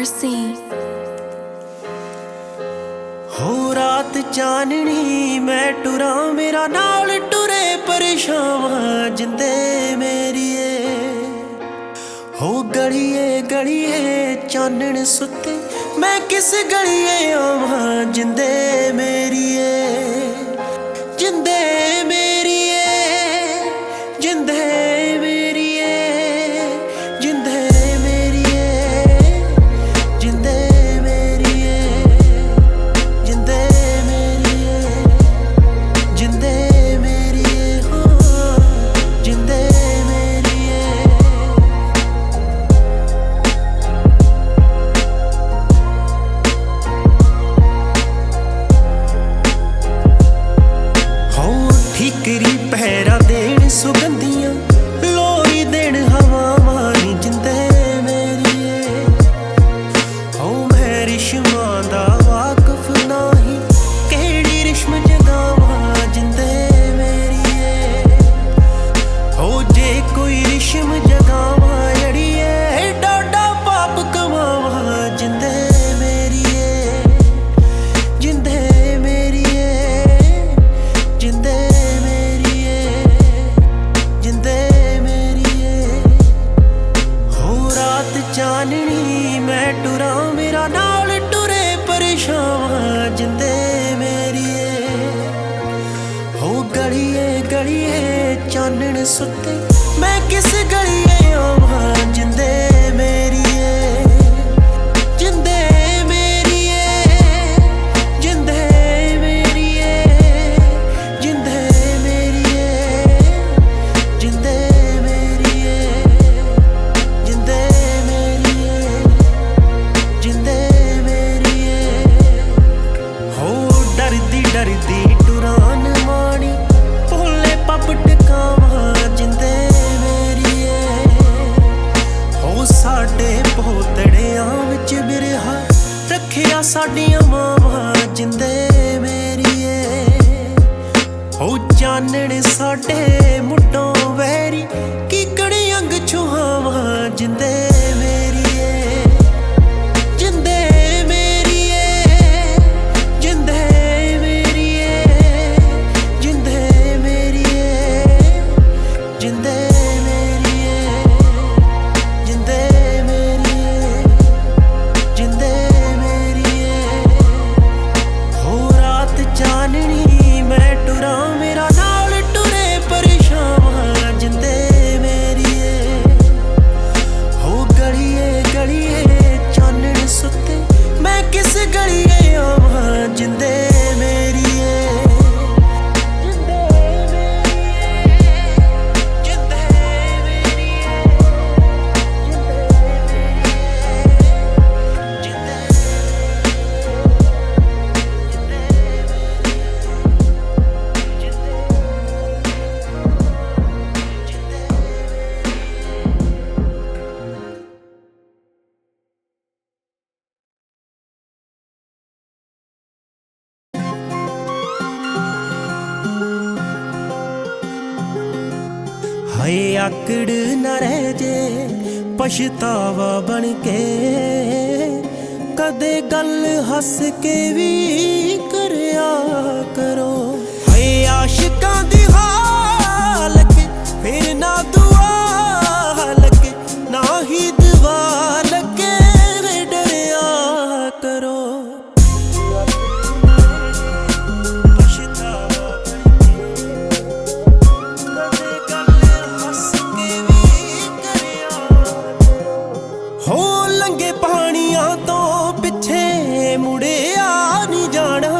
RC। हो रात चाननी मैं टुरा मेरा नाल टुरे परेशान जिंदे मेरिए हो गलिए गलिए चानन सुते मैं किस गलिए आवां जिंदे मेरिए जिंदे मेरिए जिंदे मेरिए जिंदे मेरिए जिंदे मेरिए जिंदे मेरिए जिंदे मेरिए हो जिंदे मेरिए हो ठीकरी पहरा देन सुगंधियां लोई देन हवा मारी जिंदे मेरिए हो मैं रिश्मा दा वाकफ नाही केड़ी रिश्म जगावां जिंदे मेरिए हो जे कोई रिश्म जगावां जड़िए डाडा पाप कमावां जिंदे मेरिए जिंदे मेरिए जिंदे मेरिए जिंदे मेरिए हो रात चाननी मैं टुरा मेरा नाल टुरे परेशान जिंदे मेरिए हो गलिए गलिए चानन सुते मैं किस गलिए आवां जिंदे मेरिए जिंदे मेरिए जिंदे मेरिए जिंदे मेरिए जिंदे मेरिए जिंदे मेरिए जिंदे मेरिए हो डरदी टुरान मानी भोले पप टकावां जिंदे मेरिए हो साडे पोतड़ियां विच बिरहा रखिया साडियां मावां जिंदे मेरिए हो चानण साडे मुड्डों वैरी कीकड़ी अंग छुहावां जिंदे मेरिए जिंदे मेरिए जिंदे मेरिए जिंदे मेरिए जिंदे मेरिए जिंदे मेरिए जिंदे मेरिए हो रात चाननी मैं टुरा मेरा नाल टुरे परेशान जिंदे मेरिए हो गलिए गलिए चानन सुते मैं किस गलिए आवां जिंदे मेरिए जिंदे मेरिए जिंदे मेरिए जिंदे हाय आकड़ न रह जे पछतावा बन के कदे गल हस के भी करया करो हाय आशिकां दी हाल के फिर ना दुआ लगे ना ही दुआ लगे डरया करो हो लंगे पानियां तो पिछे मुड़िया नहीं जाना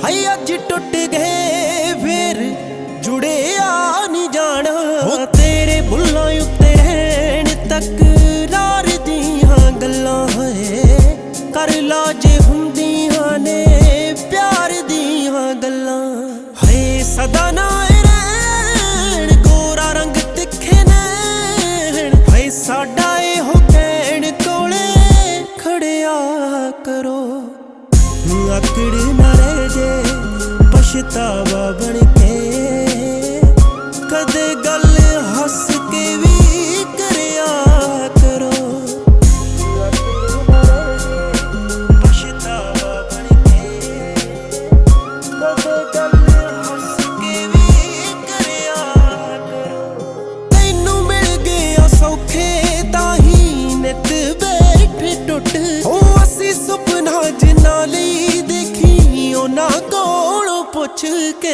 हाय अज टुट गए फिर जुड़िया नहीं जाना हो तेरे बुल्लां उत्ते रहन तकरार दियां गल्लां है कर ला जे हुंदियां ने प्यार दियां गल्लां हाय सदा ना रहन गोरा रंग तिखे नैन हाय साडा करो आकड़ न रह जे पछतावा बन के कदे गल हस के भी करया करो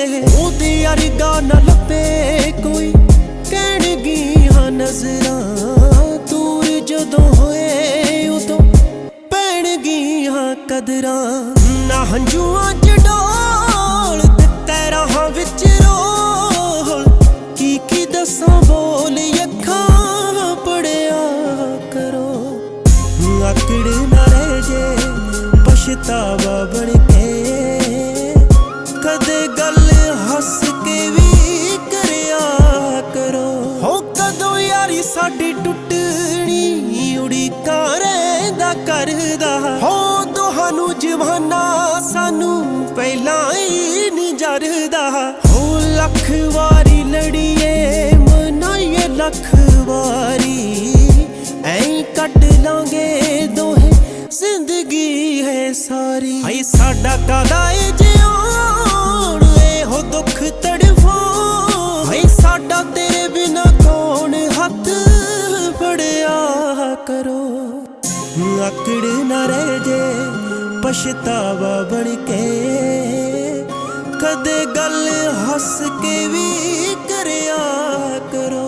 ਉਹਦੇ ਵਰਗਾ ਨਾ ਲੱਭੇ ਕੋਈ, ਕਹਿਣਗੀਆਂ ਨਜ਼ਰਾਂ ਦੂਰ ਜਦੋਂ ਹੋਏ ਉਦੋਂ ਪੈਣਗੀਆਂ ਕਦਰਾਂ। ਨਾ ਹੰਝੂਆਂ ਚ ਡੋਲ ਤੇ ਰਾਹਾਂ ਵਿੱਚ ਰੋਲ, ਕੀ ਦੱਸਾਂ ਬੋਲ ਅੱਖਾਂ ਪੜਿਆ ਕਰੋ। ਆਕੜ ਨਾ ਰਹਿ ਜੇ ਪਛਤਾਵਾ ਬਣ ਕੇ, ਕਦੇ ਗੱਲ ਹੱਸ ਕੇ ਵੀ ਕਰਿਆ ਕਰੋ। ਹੋ ਕਦੋਂ ਯਾਰੀ ਸਾਡੀ ਟੁੱਟਣੀ ਉਡੀਕਾਂ ਰਹਿੰਦਾ ਕਰਦਾ, ਹੋ ਤੁਹਾਨੂੰ ਜਵਾਨਾ ਸਾਨੂੰ ਪਹਿਲਾਂ ਹੀ ਨਹੀਂ ਜਰਦਾ। ਹੋ ਲੱਖ ਵਾਰੀ ਲੜੀਏ ਮਨਾਈਏ ਲੱਖ ਵਾਰੀ, ਐਂ ਕੱਢ ਲਾਂਗੇ ਦੋਹੇ ਜ਼ਿੰਦਗੀ ਹੈ ਸਾਰੀ। ਹਾਏ ਸਾਡਾ ਕਾਦਾ ਏ ਜਿਉਣ ਇਹੋ ਦੁੱਖ ਤੜਫਾਉਣ, ਹਾਏ ਸਾਡਾ ਤੇਰੇ ਬਿਨਾ ਕੌਣ ਹੱਥ ਫੜਿਆ ਕਰੋ। ਆਕੜ ਨਾ ਰਹਿ ਜੇ ਪਛਤਾਵਾ ਬਣ ਕੇ, ਕਦੇ ਗੱਲ ਹੱਸ ਕੇ ਵੀ ਕਰਿਆ ਕਰੋ।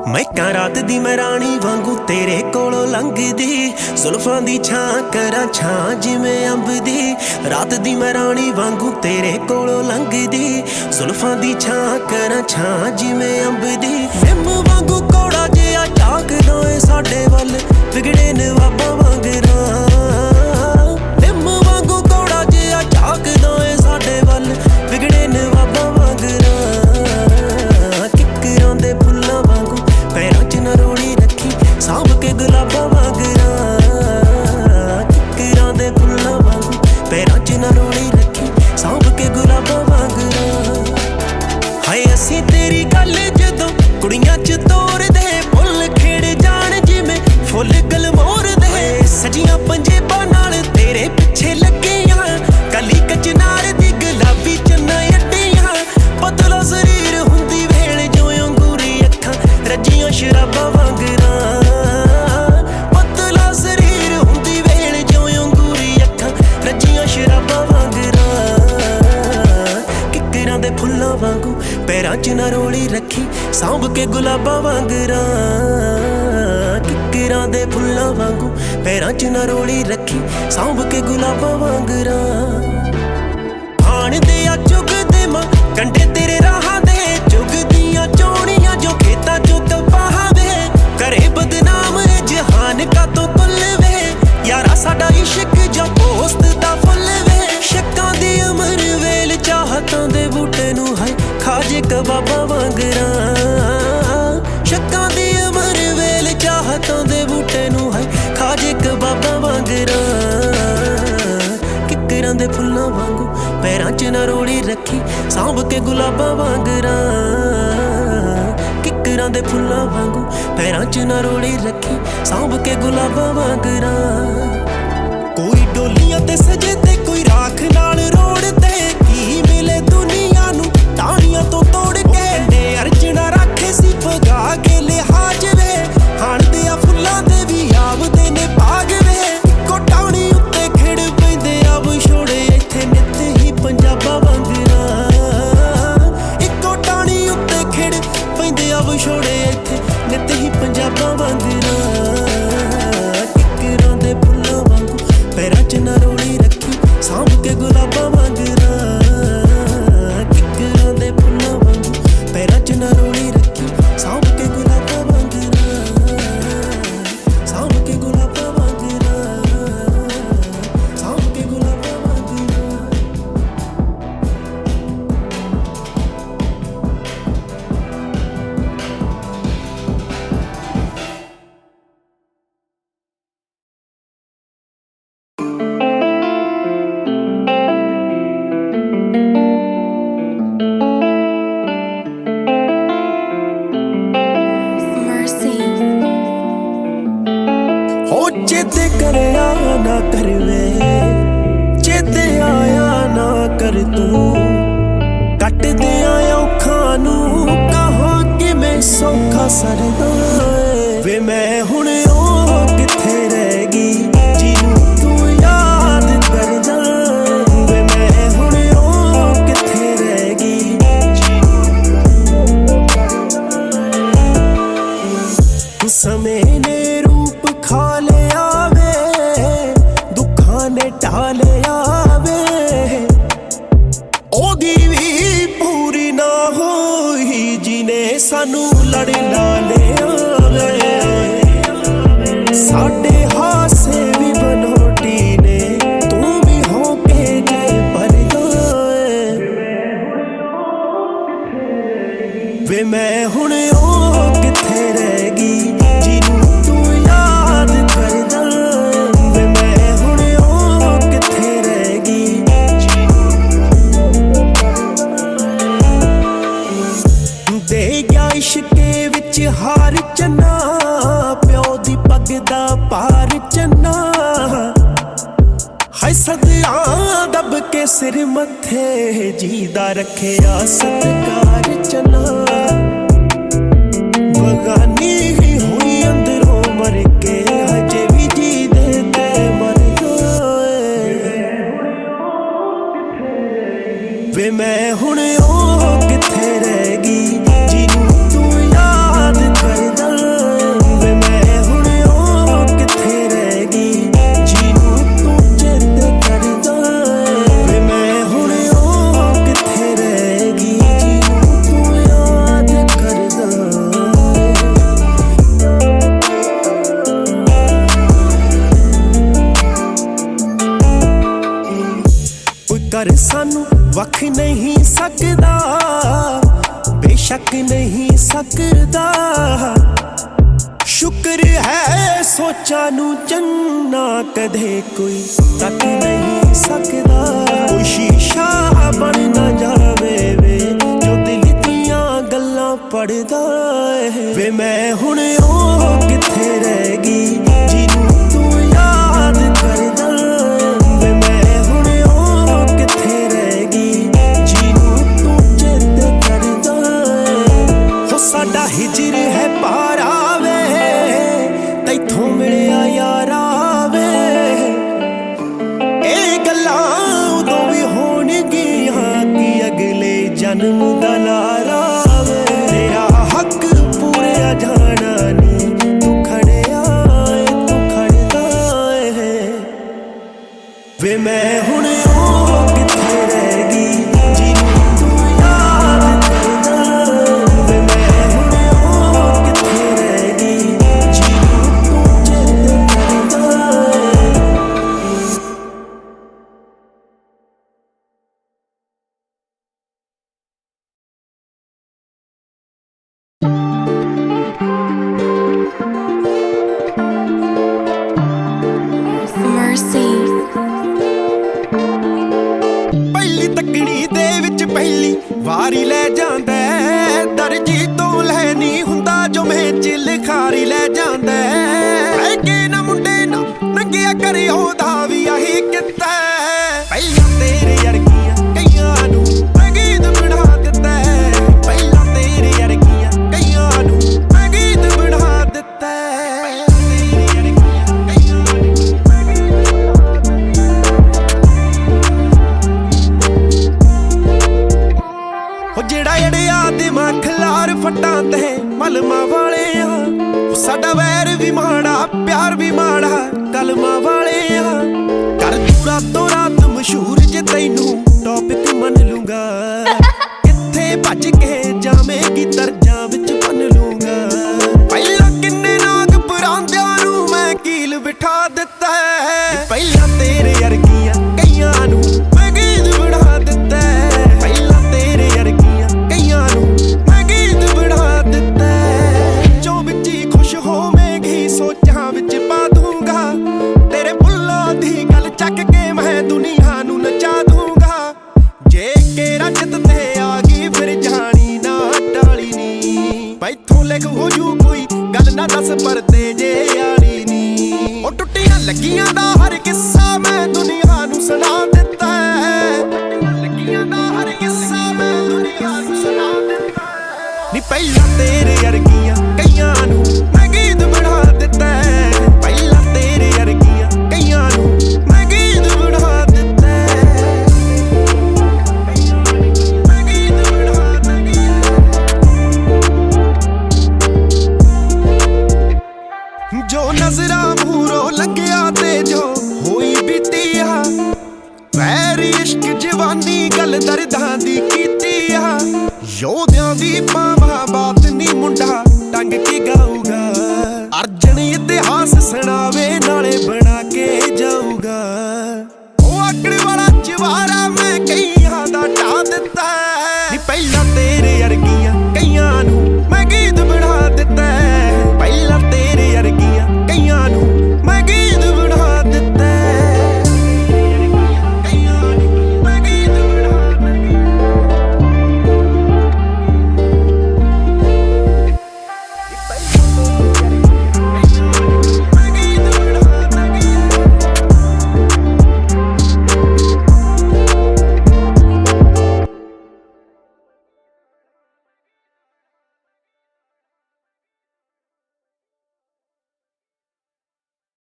ਮੈਂ ਕਾਂ ਰਾਤ ਦੀ ਮੈਂ ਰਾਣੀ ਵਾਂਗੂ ਤੇਰੇ ਕੋਲੋਂ ਲੰਘਦੀ, ਜ਼ੁਲਫਾਂ ਦੀ ਛਾਂ ਕਰਾਂ ਛਾਂ ਜਿਵੇਂ ਅੰਬ ਦੀ। ਰਾਤ ਦੀ ਮੈਂ ਰਾਣੀ ਵਾਂਗੂ ਤੇਰੇ ਕੋਲੋਂ ਲੰਘਦੀ, ਜ਼ੁਲਫਾਂ ਦੀ ਛਾਂ ਕਰਾਂ ਛਾਂ ਜਿਵੇਂ ਅੰਬ ਦੀ। ਨਿੰਮ ਵਾਂਗੂ ਕੌੜਾ ਜਿਹਾ ਝਾਕਦਾ ਏ ਸਾਡੇ ਵੱਲ, ਵਿਗੜੇ ਨਵਾਬਾਂ ਵਾਂਗਰਾਂ। ਨਿੰਮ ਵਾਂਗੂ ਕੌੜਾ ਜਿਹਾ ਝਾਕਦਾ ਏ ਸਾਡੇ ਵੱਲ, ਵਿਗੜੇ ਨਵਾਬਾਂ ਵਾਂਗਰਾਂ। ਕਿੱਕਰਾਂ ਦੇ ਫੁੱਲਾਂ ਵਾਂਗੂ ਪੈਰਾਂ ਚ ਨਰੋਲੀ ਰੱਖੀ, ਸਾਂਭ ਕੇ ਗੁਲਾਬਾਂ ਵਾਂਗਰਾਂ। ਕਿੱਕਰਾਂ ਦੇ ਫੁੱਲਾਂ ਵਾਂਗੂ ਪੈਰਾਂ ਚ ਨਰੋਲੀ ਰੱਖੀ, ਸਾਂਭ ਕੇ ਗੁਲਾਬਾਂ ਵਾਂਗਰਾਂ। ਹਾਏ ਅਸੀਂ ਤੇਰੀ ਗੱਲ ਜਦੋਂ ਕੁੜੀਆਂ ਚ ਤੋਰਦੇ, ਫੁੱਲ ਖਿੜ ਜਾਣ ਜਿਵੇਂ ਫੁੱਲ ਗਲਮੋਰਦੇ। ਸਜੀਆਂ ਪੰਜੇਬਾਂ ਨਾਲ ਤੇਰੇ ਪਿੱਛੇ ਲੱਗੀਆਂ, ਕਲੀ ਕਚਨਾਰ ਦੀ ਗੁਲਾਬੀ ਚੰਨਾਂ ਅੱਡੀਆਂ। ਪਤਲਾ ਸਰੀਰ ਹੁੰਦੀ ਵੇਲ ਜੋ ਅੰਗੂਰੀ ਅੱਖਾਂ ਰੱਜੀਆਂ ਸ਼ਰਾਬਾਂ ਵਾਂਗਰਾਂ। ਪਤਲਾ ਸਰੀਰ ਹੁੰਦੀ ਵੇਲ ਜੋ ਅੰਗੂਰੀ ਅੱਖਾਂ ਰੱਜੀਆਂ ਸ਼ਰਾਬਾਂ ਵਾਂਗਰਾਂ। ਕਿੱਕਰਾਂ ਦੇ ਫੁੱਲਾਂ ਵਾਂਗੂ ਪੈਰਾਂ ਚ ਨਰੋਲੀ ਰੱਖੀ, ਸਾਂਭ ਕੇ ਗੁਲਾਬਾਂ ਵਾਂਗਰਾਂ। ਕਿੱਕਰਾਂ ਦੇ ਫੁੱਲਾਂ ਵਾਂਗੂ ਪੈਰਾਂ ਚ ਨਰੋਲੀ ਰੱਖੀ, ਸਾਂਭ ਕੇ ਗੁਲਾਬਾਂ ਵਾਂਗਰਾਂ। ਆਣ ਦੇ ਆ ਚੁਗਦੇ ਮਾਂ ਕੰਡੇ ਤੇਰੇ ਰਾਹਾਂ ਦੇ, ਚੁਗਦੀਆਂ ਚੋਣੀਆਂ ਜੋ ਖੇਤਾਂ ਚੋਂ ਕਪਾਹਵੇ। ਕਰੇ ਬਦਨਾਮ ਏ ਜਹਾਨ ਕਾਤੋਂ ਕੁੱਲ ਵੇ, ਯਾਰਾ ਸਾਡਾ ਇਸ਼ਕ ਜਾਂ ਦੋਸਤ ਦਾ ਫੁੱਲ ਵੇ। ਸ਼ੱਕਾਂ ਦੀ ਉਮਰ ਵੇਲ ਚਾਹਤਾਂ ਦੇ ਬੂਟੇ ਨੂੰ ਹਾਏ ਖਾਜੇ ਕਬਾਬਾਂ ਵਾਂਗਰਾਂ। ਸ਼ੱਕਾਂ ਦੀ ਉਮਰ ਵੇਲ ਚਾਹਤਾਂ ਦੇ ਬੂਟੇ ਨੂੰ ਹਾਏ ਖਾਜੇ ਕਬਾਬਾਂ ਵਾਂਗਰਾਂ। ਕਿੱਕਰਾਂ ਦੇ ਫੁੱਲਾਂ ਵਾਂਗੂ ਪੈਰਾਂ ਚ ਨਰੋਲੀ ਰੱਖੀ, ਸਾਂਭ ਕੇ ਗੁਲਾਬਾਂ ਵਾਂਗਰਾਂ। ਕਿੱਕਰਾਂ ਦੇ ਫੁੱਲਾਂ ਵਾਂਗੂ ਪੈਰਾਂ ਚ ਨਰੋਲੀ ਰੱਖੀ, ਸਾਂਭ ਕੇ ਗੁਲਾਬਾਂ ਵਾਂਗਰਾਂ। ਕੋਈ ਡੋਲੀਆਂ ਤੇ ਸਜੇ ਤੇ ਕੋਈ ਰਾਖ ਨਾਲ ਰੋੜ ਤੇ, ਕੀ ਮਿਲੇ ਦੁਨੀਆ ਨੂੰ ਟਾਹਣੀਆਂ ਤੋਂ ਤੋੜ ਕੇ। ਕੰਡੇ ਅਰਜਣਾ ਰੱਖੇ ਸੀ ਭਗਾ ਕੇ ਲਿਹਾਜ ਵੇ, ਹਾਣਦੇ ਆ ਫੁੱਲਾਂ ਦੇ ਵੀ ਆਵਦੇ ਨੇ ਬਾਗ ਵੇ। ਇੱਕੋ ਟਾਹਣੀ ਉੱਤੇ ਖਿੜ ਪੈਂਦੇ ਆ ਵਿਛੋੜੇ ਇੱਥੇ ਨਿੱਤ ਹੀ ਪੰਜਾਬਾਂ ਵਾਂਗਰਾਂ। ਇੱਕੋ ਟਾਹਣੀ ਉੱਤੇ ਖਿੜ ਪੈਂਦੇ ਆ ਵਿਛੋੜੇ ਇੱਥੇ ਨਿੱਤ ਹੀ ਪੰਜਾਬਾਂ ਵਾਂਗਰਾਂ। ਕਿੱਕਰਾਂ ਦੇ ਫੁੱਲਾਂ ਵਾਂਗੂ ਪੈਰਾਂ ਚ ਨਰੋਲੀ ਰੱਖੀ, ਸਾਂਭ ਕੇ ਗੁਲਾਬਾਂ ਵਾਂਗਰਾਂ। ਕਿੱਕਰਾਂ ਦੇ ਫੁੱਲਾਂ ਵਾਂਗੂ ਪੈਰਾਂ ਚ ਨਰੋਲੀ ਰੱਖੀ, ਸਾਂਭ ਕੇ ਗੁਲਾਬਾਂ ਵਾਂਗਰਾਂ। ਸਾਂਭ ਕੇ ਗੁਲਾਬਾਂ ਵਾਂਗਰਾਂ, ਸਾਂਭ ਕੇ ਗੁਲਾਬਾਂ ਵਾਂਗਰਾਂ। करिया ना कर वे, चेते आया ना कर तू। कट दिया औखां नू कहां किवें सौखा सरदा वे। मैं हुण ओ कित्थे रह गई जिन्नू तू याद करदा वे। मैं हुण ओ कित्थे रह गई। समय ने रूप खा लिया वे, दुखां ने ढा लिया वे। ओदी भी पूरी ना होई जिने सानू लड़ ला लिया वे। साडे हासे भी बनोटी ने तू भी हो के जे पर वे। मैं हुण ओ कित्थे रह गई जिन्नू तू याद करदा वे। मैं हुण ओ कित्थे रह गई। दे गया इश्के विच हार चन्ना, प्यो दी पग दा पार चन्ना। हाय सदियां दब के सिर मत्थे जीदा रखेया सत्कार चन्ना। बगानी ही हुई अंदरों मर के हजे भी जी दे ते मर गए वे। मैं हुण ओ कित्थे रह गई जिन्नू तू याद करदा वे। मैं हुण ओ कित्थे रह गई जिन्नू तू चेते करदा वे। मैं हुण ओ कित्थे रह गई जिन्नू तू याद करदा। कोई कर सानू वख नहीं सकदा, बेशक नहीं सकदा। शुक्र है सोचा नू चन्ना कदे कोई तक नहीं सकदा। कोई शीशा बन ना जावे वे जो दिल दियां गल्लां पढ़दा वे। मैं हुण ओ कित्थे रह गई जिन्नू तू याद करदा वे। मैं हुण ओ कित्थे रह गई जिन्नू तू चेते करदा। हो साडा हिजर है पारा वे तैथों मिलिया यारा वे। ए गल्लां उदों भी होणगियां कि अगले जन्म दा लारा वे। तेरा हक पूरा जाना नी तू खड़िया तू खड़दा है वे। मैं हुण ओ कित्थे रह गई जिन्नू तू याद करदा वे। मैं हुण ओ कित्थे रह गई जिन्नू तू चेते करदा। Mercy. ਪਹਿਲੀ ਤੱਕਣੀ ਦੇ ਵਿੱਚ ਪਹਿਲੀ ਵਾਰੀ ਲੈ ਜਾਂਦਾ ਦਰਜੀ ਤੋਂ ਲੈ ਨਹੀਂ ਹੁੰਦਾ ਜੋ ਮੇਚ ਲਿਖਾਰੀ ਲੈ ਜਾਂਦਾ। ਰਹਿ ਕੇ ਨਾ ਮੁੰਡੇ ਨਾ ਨੰਗਿਆ ਕਰੇ ਉਹਦਾ ਵੀ ਆਹੀ ਕਿੱਤਾ। ਪਹਿਲਾਂ ਤੇਰੇ ਅਰਗੀਆਂ ਕਈਆਂ ਨੂੰ ਮੈਂ ਗੀਤ ਬਣਾ ਦਿੱਤਾ। ਪਹਿਲਾਂ ਤੇਰੇ ਅਰਗੀਆਂ ਕਈਆਂ ਨੂੰ ਮੈਂ ਗੀਤ ਬਣਾ ਦਿੱਤਾ। ਜਿਹੜਾ ਅੜਿਆ ਦਿਮਾਗ ਖਲਾਰ ਫੱਟਾਂ ਤੇ ਮਲਮਾਂ ਵਾਲੇ ਆ। ਸਾਡਾ ਵੈਰ ਵੀ ਮਾੜਾ ਪਿਆਰ ਵੀ ਮਾੜਾ ਕਲਮਾਂ ਵਾਲੇ ਆ। ਕਰ ਤੂੰ ਰਾਤੋਂ ਰਾਤ ਮਸ਼ਹੂਰ ਜੇ ਤੈਨੂੰ ਟੌਪਿਕ ਮੰਨ ਲੂੰਗਾ। ਕਿੱਥੇ ਭੱਜ ਕੇ ਜਾਵੇਂਗੀ ਦਰਜਾਂ ਵਿੱਚ ਬੰਨ ਲੂੰਗਾ। ਪਹਿਲਾਂ ਕਿੰਨੇ ਨਾਗ ਪਰਾਂਦਿਆਂ ਨੂੰ ਮੈਂ ਕੀਲ ਬਿਠਾ ਦਿੱਤਾ। ਪਹਿਲਾਂ ਤੇਰੇ ਅਰਗੀਆਂ ਕਈਆਂ ਨੂੰ ਮੈਂ ਗੀਤ ਬਣਾ ਦਿੱਤਾ। ਪਹਿਲਾਂ ਤੇਰੇ ਅਰਗੀਆਂ ਕਈਆਂ ਨੂੰ ਮੈਂ ਗੀਤ ਬਣਾ ਦਿੱਤਾ। ਜੋ ਵਿੱਚ ਹੀ ਖੁਸ਼ ਹੋਵੇਂਗੀ ਸੋਚਾਂ ਵਿੱਚ ਪਾ ਦੂੰਗਾ। ਤੇਰੇ ਬੁੱਲਾਂ ਦੀ ਗੱਲ ਚੱਕ ਕੇ ਮੈਂ ਦੁਨੀਆ ਨੂੰ ਨਚਾ ਦੂੰਗਾ। ਜੇ ਕੇ ਰਜਤ ਲੱਗੀਆਂ ਦਾ ਹਰ ਕਿੱਸਾ ਮੈਂ ਦੁਨੀਆ ਨੂੰ ਸੁਣਾ ਦਿੱਤਾ ਲੱਗੀਆਂ ਦਾ ਹਰ ਕਿੱਸਾ ਮੈਂ ਦੁਨੀਆ ਨੂੰ ਸੁਣਾ ਦਿੱਤਾ ਨੀ ਪਹਿਲਾਂ ਤੇਰੇ ਵਰਗੀਆਂ ਕਈਆਂ ਨੂੰ ਮੈਂ ਗੀਤ ਬਣਾ ਦਿੱਤਾ ਪਹਿਲਾਂ ਤੇਰੇ ਵਰਗੀਆਂ ਕਈਆਂ ਨੂੰ ਮੈਂ ਗੀਤ ਬਣਾ ਦਿੱਤਾ ਮੈਂ ਗੀਤ ਬਣਾ ਦਿੱਤਾ ਜੋ ਨਜ਼ਰਾਂ ਮੂਹਰੋਂ ਲੰਘਿਆ ਤੇ ਜੋ ਹੋਈ ਬੀਤੀ ਆ ਵੈਰ ਇਸ਼ਕ ਜਵਾਨੀ ਗੱਲ ਦਰਦਾਂ ਦੀ ਕੀਤੀ ਆ ਯੋਧਿਆਂ ਦੀ ਪਾਵਾਂ ਬਾਤ ਨੀ ਮੁੰਡਾ ਟੰਗ ਕੇ ਗਾਊਗਾ